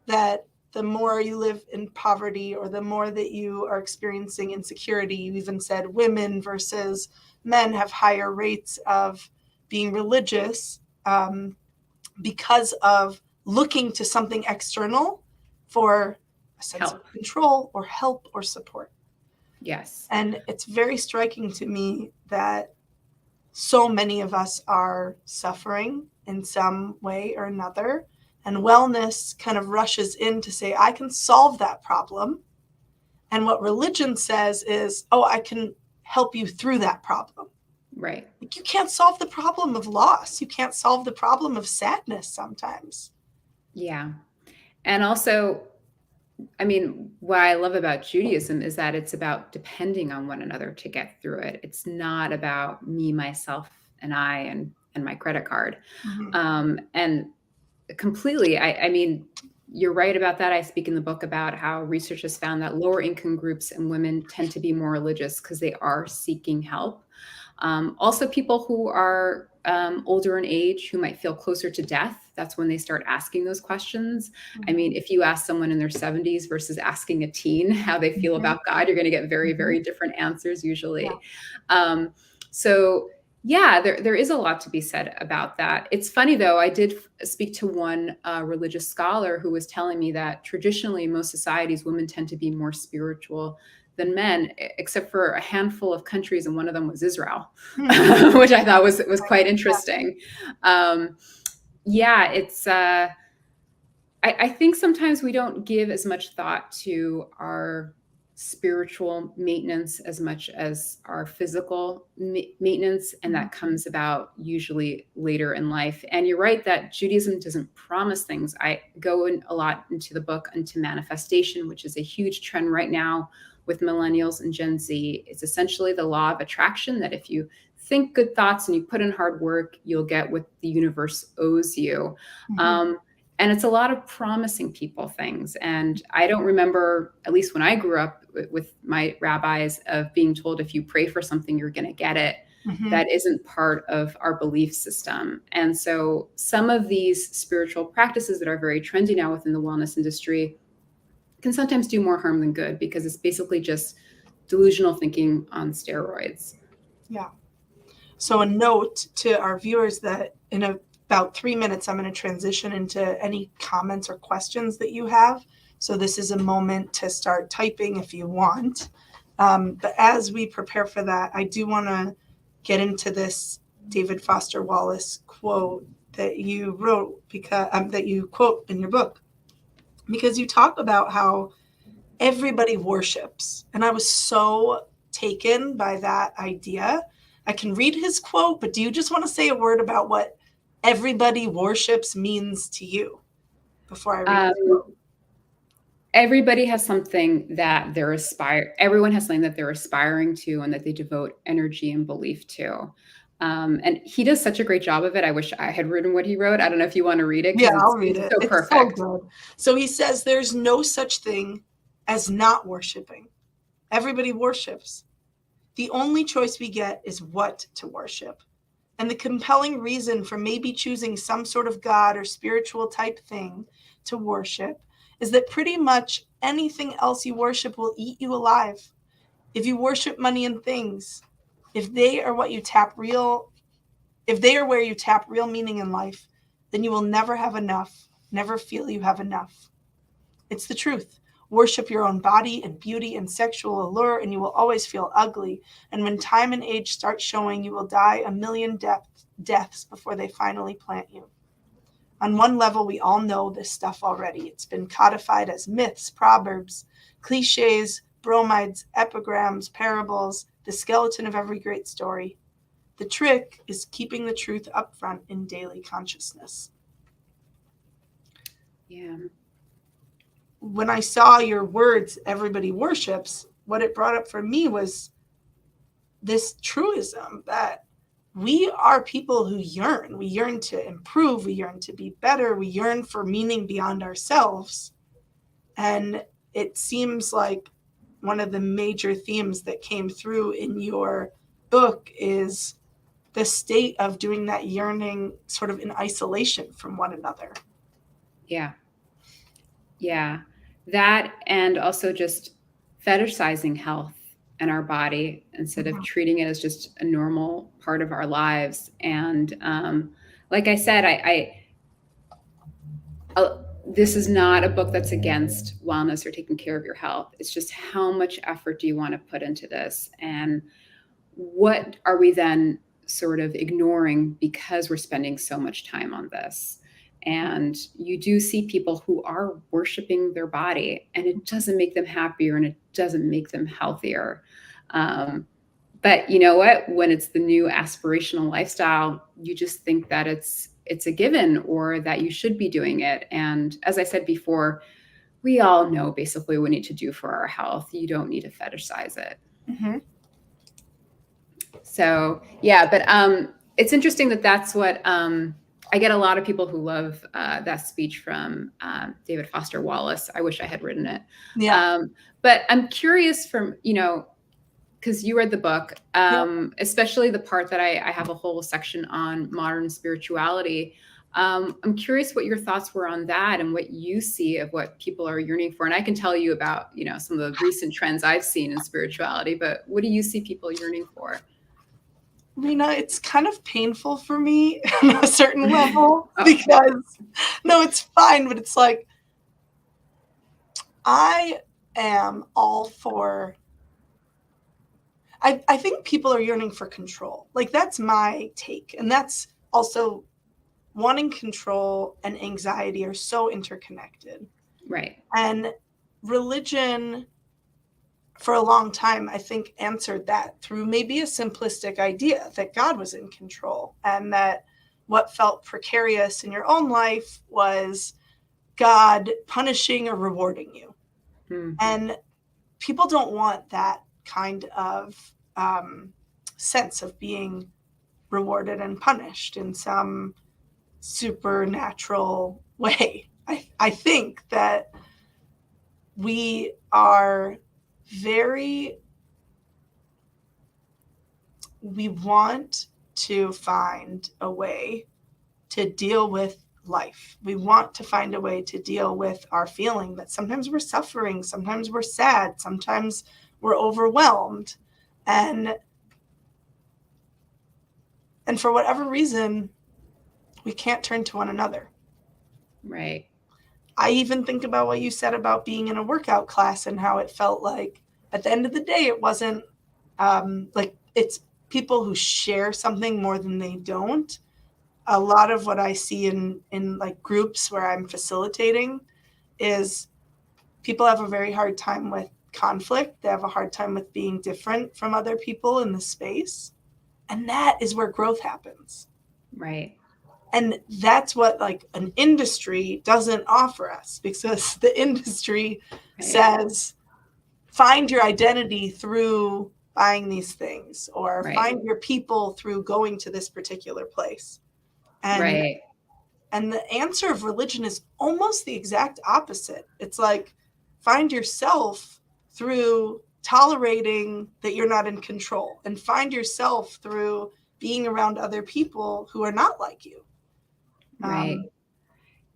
that the more you live in poverty or the more that you are experiencing insecurity, you even said women versus men have higher rates of being religious because of looking to something external for a sense of control or help or support. Yes. And it's very striking to me that so many of us are suffering in some way or another, and wellness kind of rushes in to say, I can solve that problem. And what religion says is, oh, I can help you through that problem. Right. Like, you can't solve the problem of loss. You can't solve the problem of sadness sometimes. Yeah. And also, I mean, what I love about Judaism is that it's about depending on one another to get through it. It's not about me, myself, and I, and my credit card. And completely, I mean, you're right about that. I speak in the book about how research has found that lower income groups and women tend to be more religious because they are seeking help. Also, people who are older in age who might feel closer to death, that's when they start asking those questions. I mean, if you ask someone in their 70s versus asking a teen how they feel about God, you're going to get very, very different answers usually. So yeah, there is a lot to be said about that. It's funny, though, I did speak to one religious scholar who was telling me that traditionally in most societies, women tend to be more spiritual than men, except for a handful of countries, and one of them was Israel, which I thought was quite interesting. Yeah, it's I think sometimes we don't give as much thought to our spiritual maintenance as much as our physical maintenance, and that comes about usually later in life. And you're right that Judaism doesn't promise things. I go in a lot into the book into manifestation, which is a huge trend right now with millennials and Gen Z. It's essentially the law of attraction, that if you think good thoughts and you put in hard work, you'll get what the universe owes you. And it's a lot of promising people things. And I don't remember, at least when I grew up with my rabbis, of being told if you pray for something, you're going to get it. That isn't part of our belief system. And so some of these spiritual practices that are very trendy now within the wellness industry can sometimes do more harm than good, because it's basically just delusional thinking on steroids. Yeah. So a note to our viewers that in about 3 minutes, I'm going to transition into any comments or questions that you have. So this is a moment to start typing if you want. But as we prepare for that, I do want to get into this David Foster Wallace quote that you wrote, because that you quote in your book, because you talk about how everybody worships. And I was so taken by that idea. I can read his quote, but do you just want to say a word about what everybody worships means to you before I read his quote? Everybody has something that everyone has something that they're aspiring to and that they devote energy and belief to. And he does such a great job of it. I wish I had written what he wrote. I don't know if you want to read it. Yeah, I'll read it. So perfect. It's so good. So he says, there's no such thing as not worshiping. Everybody worships. The only choice we get is what to worship. And the compelling reason for maybe choosing some sort of God or spiritual type thing to worship is that pretty much anything else you worship will eat you alive. If you worship money and things, if they are where you tap real meaning in life, then you will never have enough, never feel you have enough. It's the truth. Worship your own body and beauty and sexual allure, and you will always feel ugly. And when time and age start showing, you will die a million deaths before they finally plant you. On one level, we all know this stuff already. It's been codified as myths, proverbs, cliches, bromides, epigrams, parables, the skeleton of every great story. The trick is keeping the truth up front in daily consciousness. Yeah. When I saw your words, everybody worships, what it brought up for me was this truism that we are people who yearn. We yearn to improve. We yearn to be better. We yearn for meaning beyond ourselves. And it seems like one of the major themes that came through in your book is the state of doing that yearning sort of in isolation from one another. Yeah. Yeah. That, and also just fetishizing health and our body instead of treating it as just a normal part of our lives. And like I said, this is not a book that's against wellness or taking care of your health. It's just how much effort do you want to put into this? And what are we then sort of ignoring because we're spending so much time on this? And you do see people who are worshiping their body, and it doesn't make them happier and it doesn't make them healthier. But you know what? When it's the new aspirational lifestyle, you just think that it's a given or that you should be doing it. And as I said before, we all know basically what we need to do for our health. You don't need to fetishize it. Mm-hmm. So yeah, but it's interesting that that's what I get a lot of people who love that speech from David Foster Wallace. I wish I had written it. Yeah. But I'm curious from, because you read the book, especially the part that I have a whole section on modern spirituality. I'm curious what your thoughts were on that and what you see of what people are yearning for. And I can tell you about, some of the recent trends I've seen in spirituality, but what do you see people yearning for? Rena, it's kind of painful for me on a certain level because, no, it's fine, but it's like, I am all for, I think people are yearning for control. Like, that's my take. And that's also wanting control and anxiety are so interconnected. Right. And religion, for a long time, I think, answered that through maybe a simplistic idea that God was in control and that what felt precarious in your own life was God punishing or rewarding you. Mm-hmm. And people don't want that kind of sense of being rewarded and punished in some supernatural way. I think that we are we want to find a way to deal with life. We want to find a way to deal with our feeling that sometimes we're suffering, sometimes we're sad, sometimes we're overwhelmed. And for whatever reason, we can't turn to one another. Right. I even think about what you said about being in a workout class and how it felt like at the end of the day, it wasn't like it's people who share something more than they don't. A lot of what I see in like groups where I'm facilitating is people have a very hard time with conflict. They have a hard time with being different from other people in the space. And that is where growth happens. Right. And that's what like an industry doesn't offer us, because the industry says, find your identity through buying these things, or find your people through going to this particular place. And, and the answer of religion is almost the exact opposite. It's like, find yourself through tolerating that you're not in control, and find yourself through being around other people who are not like you. Right.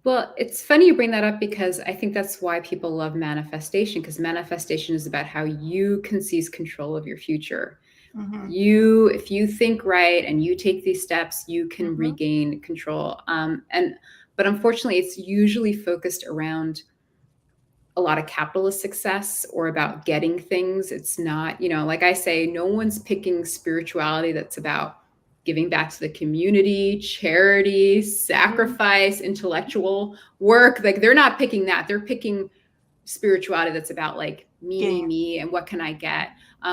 Well, it's funny you bring that up, because I think that's why people love manifestation, because manifestation is about how you can seize control of your future. Mm-hmm. If you think right and you take these steps, you can mm-hmm. regain control. But unfortunately, it's usually focused around a lot of capitalist success or about getting things. It's not, like I say, no one's picking spirituality that's about giving back to the community, charity, sacrifice, intellectual work. Like, they're not picking that. They're picking spirituality that's about like me, and what can I get?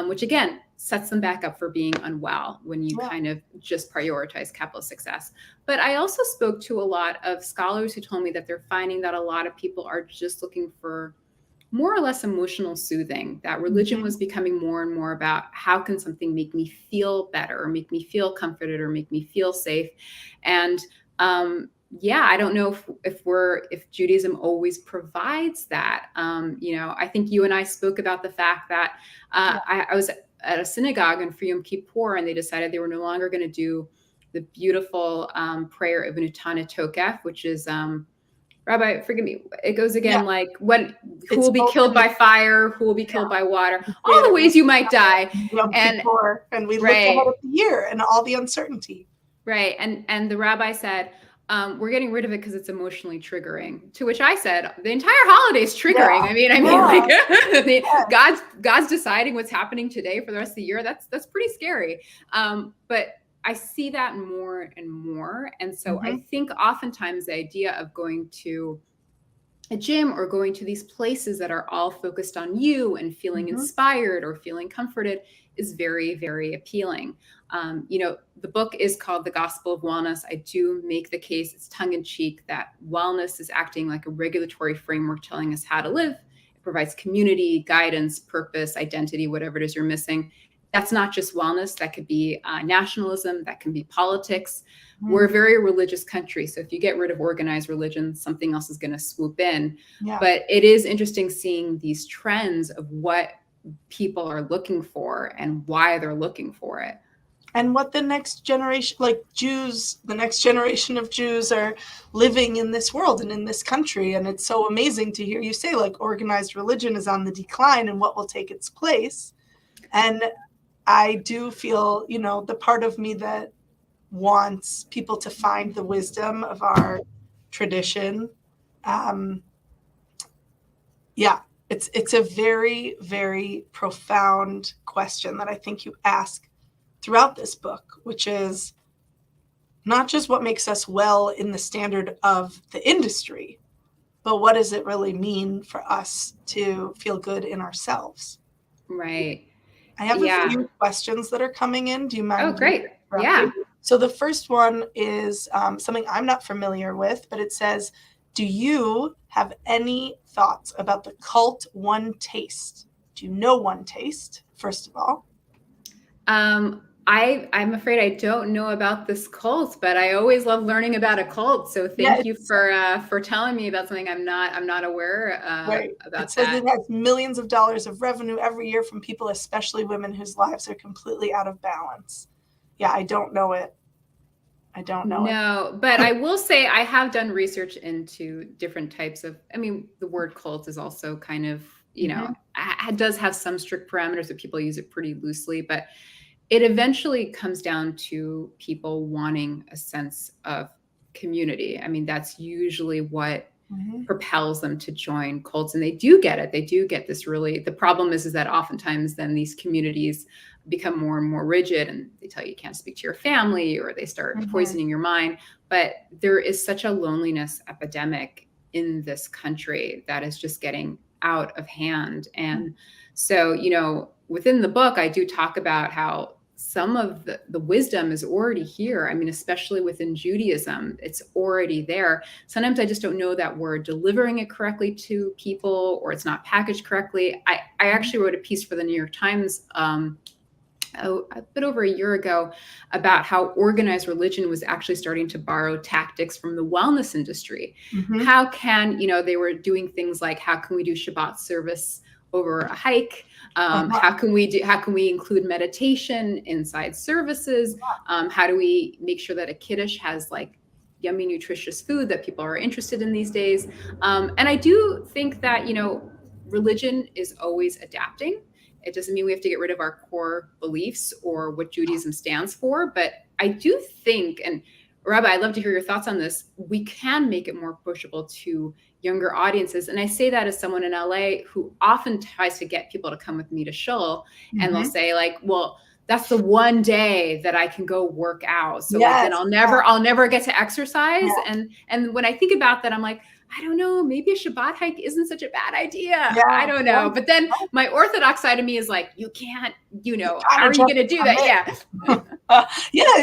Which again, sets them back up for being unwell when you kind of just prioritize capitalist success. But I also spoke to a lot of scholars who told me that they're finding that a lot of people are just looking for more or less emotional soothing, that religion was becoming more and more about how can something make me feel better, or make me feel comforted, or make me feel safe. And I don't know if Judaism always provides that. I think you and I spoke about the fact that I was at a synagogue in for Yom Kippur, and they decided they were no longer going to do the beautiful prayer of Nutana Tokef, which is Rabbi, forgive me. It goes again like who will be killed by fire, who will be killed by water, all the ways you might die. And we look ahead at the year and all the uncertainty. Right. And the rabbi said, we're getting rid of it because it's emotionally triggering. To which I said, the entire holiday is triggering. God's deciding what's happening today for the rest of the year. That's pretty scary. But I see that more and more. And so I think oftentimes the idea of going to a gym or going to these places that are all focused on you and feeling inspired or feeling comforted is very, very appealing. The book is called The Gospel of Wellness. I do make the case, it's tongue in cheek, that wellness is acting like a regulatory framework telling us how to live. It provides community, guidance, purpose, identity, whatever it is you're missing. That's not just wellness. That could be nationalism. That can be politics. We're a very religious country. So if you get rid of organized religion, something else is going to swoop in. Yeah. But it is interesting seeing these trends of what people are looking for and why they're looking for it. And what the next generation, like Jews, the next generation of Jews are living in this world and in this country. And it's so amazing to hear you say, like, organized religion is on the decline and what will take its place. And I do feel, the part of me that wants people to find the wisdom of our tradition. It's a very, very profound question that I think you ask throughout this book, which is not just what makes us well in the standard of the industry, but what does it really mean for us to feel good in ourselves? Right. I have a few questions that are coming in. Do you mind? Oh, great. Yeah. So the first one is something I'm not familiar with, but it says, do you have any thoughts about the cult One Taste? Do you know One Taste, first of all? I'm afraid I don't know about this cult, but I always love learning about a cult. So thank you for telling me about something I'm not aware about. It says it has millions of dollars of revenue every year from people, especially women whose lives are completely out of balance. Yeah, I don't know it. No, but I will say I have done research into different types of, the word cult is also kind of, it does have some strict parameters that people use it pretty loosely, but it eventually comes down to people wanting a sense of community. That's usually what propels them to join cults, and they do get it. They do get this the problem is that oftentimes then these communities become more and more rigid, and they tell you can't speak to your family, or they start poisoning your mind. But there is such a loneliness epidemic in this country that is just getting out of hand. And so, within the book, I do talk about how some of the wisdom is already here. Especially within Judaism, it's already there. Sometimes I just don't know that we're delivering it correctly to people, or it's not packaged correctly. I actually wrote a piece for the New York Times a bit over a year ago about how organized religion was actually starting to borrow tactics from the wellness industry. How can, they were doing things like, how can we do Shabbat service over a hike? How can we include meditation inside services? How do we make sure that a kiddush has like yummy, nutritious food that people are interested in these days? And I do think that, religion is always adapting. It doesn't mean we have to get rid of our core beliefs or what Judaism stands for, but I do think, and Rabbi, I'd love to hear your thoughts on this, we can make it more pushable to younger audiences. And I say that as someone in LA who often tries to get people to come with me to shul, and they'll say like, well, that's the one day that I can go work out. So then I'll never get to exercise. And when I think about that, I'm like, I don't know, maybe a Shabbat hike isn't such a bad idea. I don't know. But then my Orthodox side of me is like, you can't, how are you going to do that?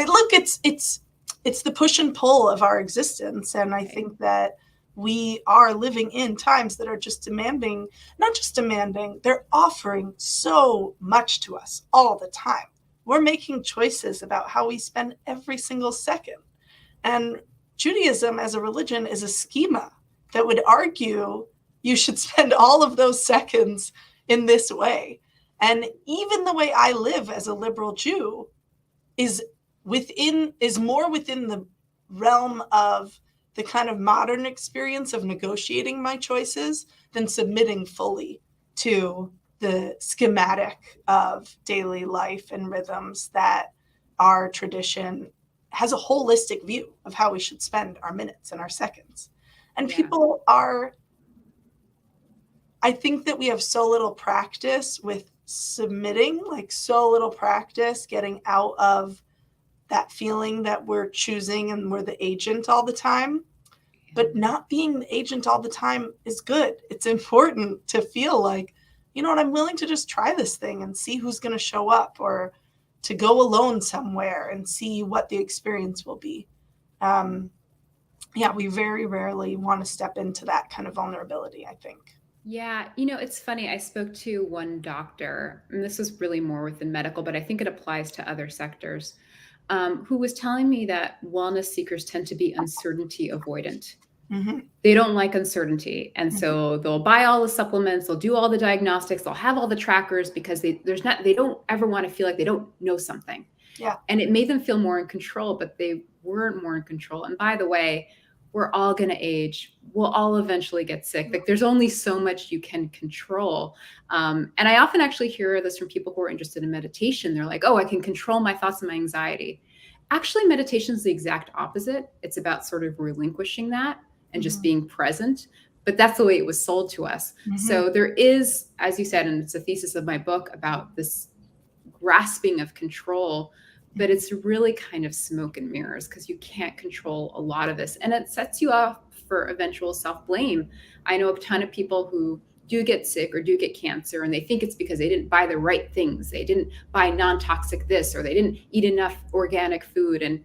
Look, it's the push and pull of our existence. And I think that we are living in times that are just demanding, not just demanding, they're offering so much to us all the time. We're making choices about how we spend every single second. And Judaism as a religion is a schema that would argue you should spend all of those seconds in this way. And even the way I live as a liberal Jew is more within the realm of the kind of modern experience of negotiating my choices than submitting fully to the schematic of daily life and rhythms that our tradition has a holistic view of how we should spend our minutes and our seconds. And people I think that we have so little practice with submitting, like so little practice getting out of that feeling that we're choosing and we're the agent all the time. but not being the agent all the time is good. It's important to feel like, you know what, I'm willing to just try this thing and see who's going to show up, or to go alone somewhere and see what the experience will be. We very rarely want to step into that kind of vulnerability, I think. Yeah, it's funny. I spoke to one doctor, and this was really more within medical, but I think it applies to other sectors, who was telling me that wellness seekers tend to be uncertainty avoidant. Mm-hmm. They don't like uncertainty. And so they'll buy all the supplements, they'll do all the diagnostics, they'll have all the trackers, because they don't ever want to feel like they don't know something. Yeah. And it made them feel more in control, but they weren't more in control. And by the way, we're all going to age. We'll all eventually get sick. Like, there's only so much you can control. And I often actually hear this from people who are interested in meditation. They're like, oh, I can control my thoughts and my anxiety. Actually, meditation is the exact opposite. It's about sort of relinquishing that and just being present. But that's the way it was sold to us. So there is, as you said, and it's a thesis of my book, about this grasping of control, but it's really kind of smoke and mirrors, because you can't control a lot of this. And it sets you off for eventual self-blame. I know a ton of people who do get sick or do get cancer, and they think it's because they didn't buy the right things. They didn't buy non-toxic this, or they didn't eat enough organic food. And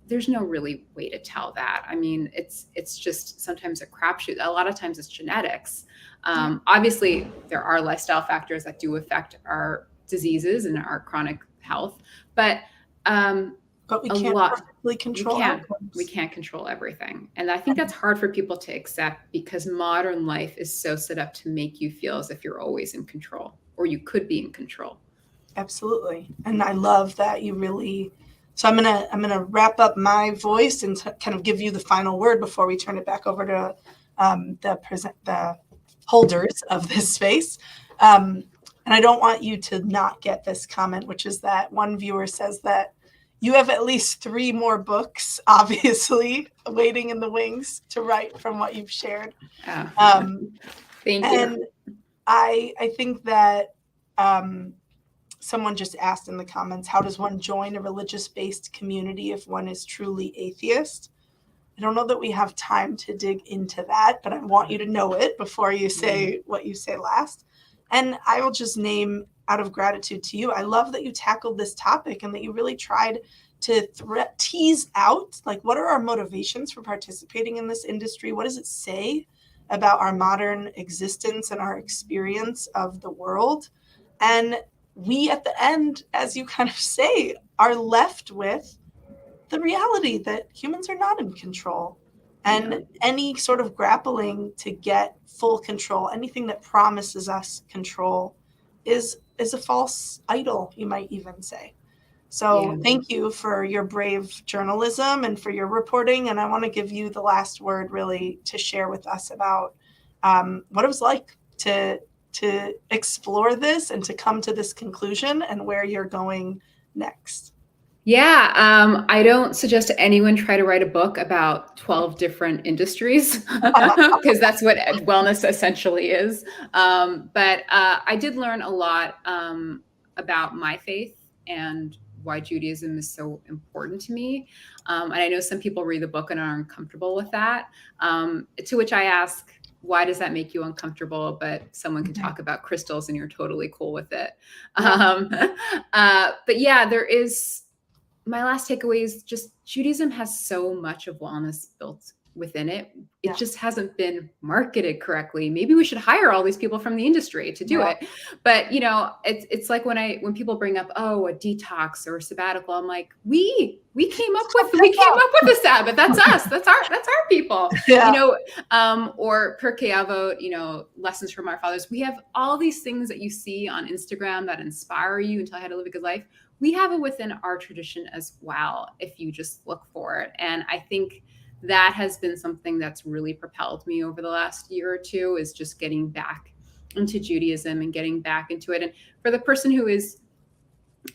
there's no really way to tell that. I mean, it's just sometimes a crapshoot. A lot of times it's genetics. Obviously, there are lifestyle factors that do affect our diseases and our chronic health, but we can't perfectly control we can't control everything. And I think that's hard for people to accept, because modern life is so set up to make you feel as if you're always in control, or you could be in control. Absolutely. And I love that you really. So I'm gonna wrap up my voice and kind of give you the final word before we turn it back over to the holders of this space. And I don't want you to not get this comment, which is that one viewer says that you have at least 3 more books, obviously, waiting in the wings to write from what you've shared. Thank you. And I think that someone just asked in the comments, how does one join a religious-based community if one is truly atheist? I don't know that we have time to dig into that, but I want you to know it before you say what you say last. And I will just name, out of gratitude to you, I love that you tackled this topic and that you really tried to tease out, like, what are our motivations for participating in this industry? What does it say about our modern existence and our experience of the world? And we, at the end, as you kind of say, are left with the reality that humans are not in control. And any sort of grappling to get full control, anything that promises us control, is a false idol, you might even say. So thank you for your brave journalism and for your reporting. And I want to give you the last word, really, to share with us about what it was like to explore this and to come to this conclusion, and where you're going next. Yeah, I don't suggest anyone try to write a book about 12 different industries, because that's what wellness essentially is. But I did learn a lot about my faith and why Judaism is so important to me. And I know some people read the book and are uncomfortable with that, to which I ask, why does that make you uncomfortable? But someone can talk about crystals and you're totally cool with it. But yeah, there is, my last takeaway is just Judaism has so much of wellness built within it. It just hasn't been marketed correctly. Maybe we should hire all these people from the industry to do it. But it's like when people bring up, oh, a detox or a sabbatical, I'm like, we came up with the Sabbath. That's us. That's our people. Or Pirkei Avot, lessons from our fathers. We have all these things that you see on Instagram that inspire you and tell you how to live a good life. We have it within our tradition as well, if you just look for it. And I think that has been something that's really propelled me over the last year or two, is just getting back into Judaism and getting back into it. And for the person who is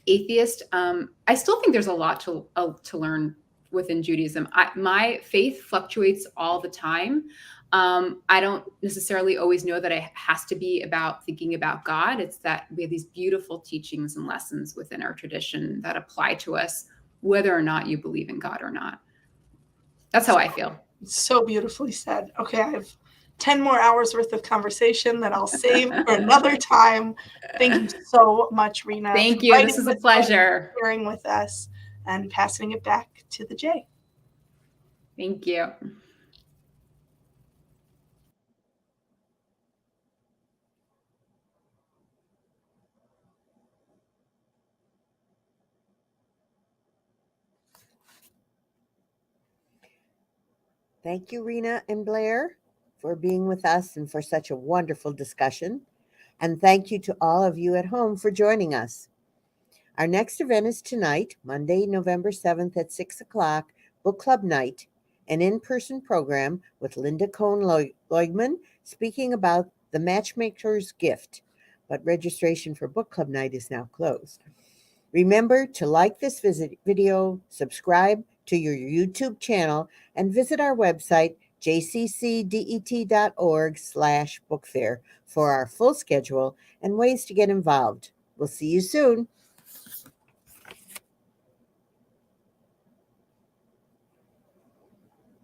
atheist, I still think there's a lot to learn within Judaism. My faith fluctuates all the time. I don't necessarily always know that it has to be about thinking about God. It's that we have these beautiful teachings and lessons within our tradition that apply to us, whether or not you believe in God or not. That's how I feel. So beautifully said. Okay, I have 10 more hours worth of conversation that I'll save for another time. Thank you so much, Rena. Thank for you. writing This is a in, pleasure. sharing with us, and passing it back to the J. Thank you. Thank you, Rena and Blair, for being with us and for such a wonderful discussion. And thank you to all of you at home for joining us. Our next event is tonight, Monday, November 7th at 6 o'clock, Book Club Night, an in-person program with Linda Cohn-Leugman speaking about The Matchmaker's Gift. But registration for Book Club Night is now closed. Remember to like this video, subscribe to your YouTube channel, and visit our website, jccdet.org/bookfair for our full schedule and ways to get involved. We'll see you soon.